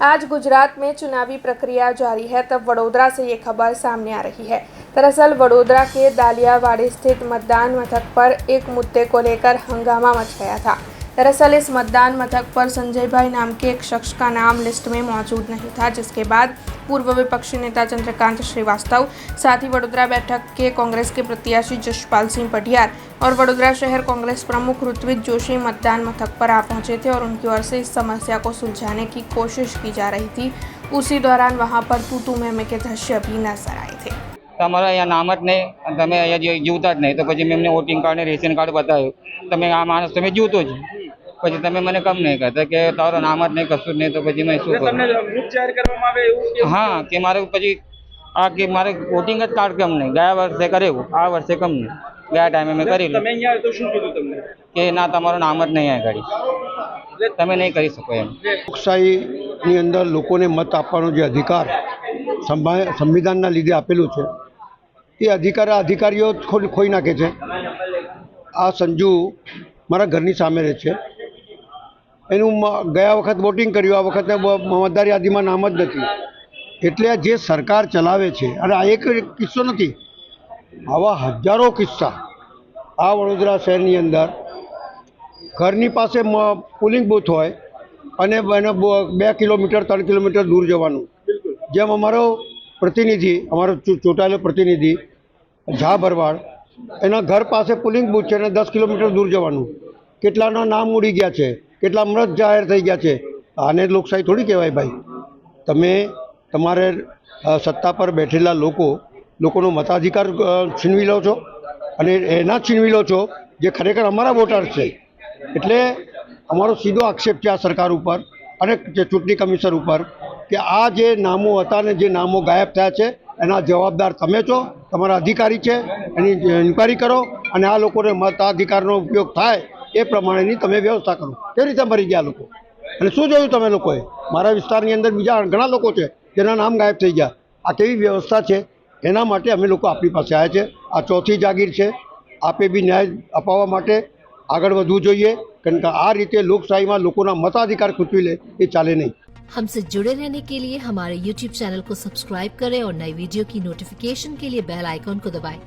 आज गुजरात में चुनावी प्रक्रिया जारी है, तब वडोदरा से ये खबर सामने आ रही है। दरअसल वडोदरा के दालियावाड़ी स्थित मतदान मथक पर एक मुद्दे को लेकर हंगामा मच गया था। दरअसल इस मतदान मथक पर संजय भाई नाम के एक शख्स का नाम लिस्ट में मौजूद नहीं था, जिसके बाद पूर्व विपक्षी नेता चंद्रकांत श्रीवास्तव, साथ ही वडोदरा बैठक के कांग्रेस के प्रत्याशी जशपाल सिंह पटियार और वडोदरा शहर कांग्रेस प्रमुख ऋत्विज जोशी मतदान मथक पर आ पहुंचे थे और उनकी ओर से इस समस्या को सुलझाने की कोशिश की जा रही थी। उसी दौरान वहां पर तू मैं के दृश्य भी नजर आए थे। તમારા અહીંયા નામ જ નહીં અને તમે અહીંયા જીવતા જ નહીં, તો પછી મેં એમને વોટિંગ કાર્ડ ને રેશન કાર્ડ બતાવ્યું, તમે આ માણસ તમે જીવતો જ, પછી તમે મને કેમ નહીં કહેતા કે તારો નામ જ નહીં, કશું જ નહીં, તો પછી મેં શું કરું? હા, કે મારે પછી આ કે મારે વોટિંગ જ કાર્ડ કેમ નહીં, ગયા વર્ષે કર્યું, આ વર્ષે કેમ નહીં, ગયા ટાઈમે મેં કરી કે ના તમારું નામ જ નહીં આ ગાડી, તમે નહીં કરી શકો એમ। લોકશાહીની અંદર લોકોને મત આપવાનો જે અધિકાર સંવિધાનના લીધે આપેલું છે એ અધિકારીઓ ખોઈ નાખે છે। આ સંજુ મારા ઘરની સામે રહે છે, એનું ગયા વખત વોટિંગ કર્યું, આ વખતે મતદાર યાદીમાં નામ જ નથી, એટલે જે સરકાર ચલાવે છે, અને આ એક કિસ્સો નથી, આવા હજારો કિસ્સા આ વડોદરા શહેરની અંદર ઘરની પાસે પોલિંગ બૂથ હોય અને એને 2 કિલોમીટર 3 કિલોમીટર દૂર જવાનું। જેમ અમારો પ્રતિનિધિ, અમારો ચૂંટાયેલો પ્રતિનિધિ ઝા ભરવાડ, એના ઘર પાસે પોલિંગ બૂથ છે અને 10 કિલોમીટર દૂર જવાનું। કેટલાના નામ ઉડી ગયા છે, કેટલા મૃત જાહેર થઈ ગયા છે। આને લોકશાહી થોડી કહેવાય ભાઈ। તમે તમારે સત્તા પર બેઠેલા લોકોનો મતાધિકાર છીનવી લો છો, અને એના છીનવી લો છો જે ખરેખર અમારા વોટર છે। એટલે અમારો સીધો આક્ષેપ છે આ સરકાર ઉપર અને ચૂંટણી કમિશનર ઉપર કે આ જે નામો હતા ને જે નામો ગાયબ થયા છે એના જવાબદાર તમે છો, તમારા અધિકારી છે, એની ઇન્ક્વાયરી કરો અને આ લોકોને મતાધિકારનો ઉપયોગ થાય એ પ્રમાણેની તમે વ્યવસ્થા કરો। કેવી રીતે મરી ગયા લોકો, અને શું જોયું તમે લોકોએ? મારા વિસ્તારની અંદર બીજા ઘણા લોકો છે જેના નામ ગાયબ થઈ ગયા। આ કેવી વ્યવસ્થા છે? એના માટે અમે લોકો આપણી પાસે આવ્યા છે। આ ચોથી જાગીર છે, આપે બી ન્યાય અપાવવા માટે આગળ વધવું જોઈએ, કારણ કે આ રીતે લોકશાહીમાં લોકોના મતાધિકાર ખૂંચવી લે એ ચાલે નહીં। हमसे जुड़े रहने के लिए हमारे YouTube चैनल को सब्सक्राइब करें और नई वीडियो की नोटिफिकेशन के लिए बेल आइकॉन को दबाएं।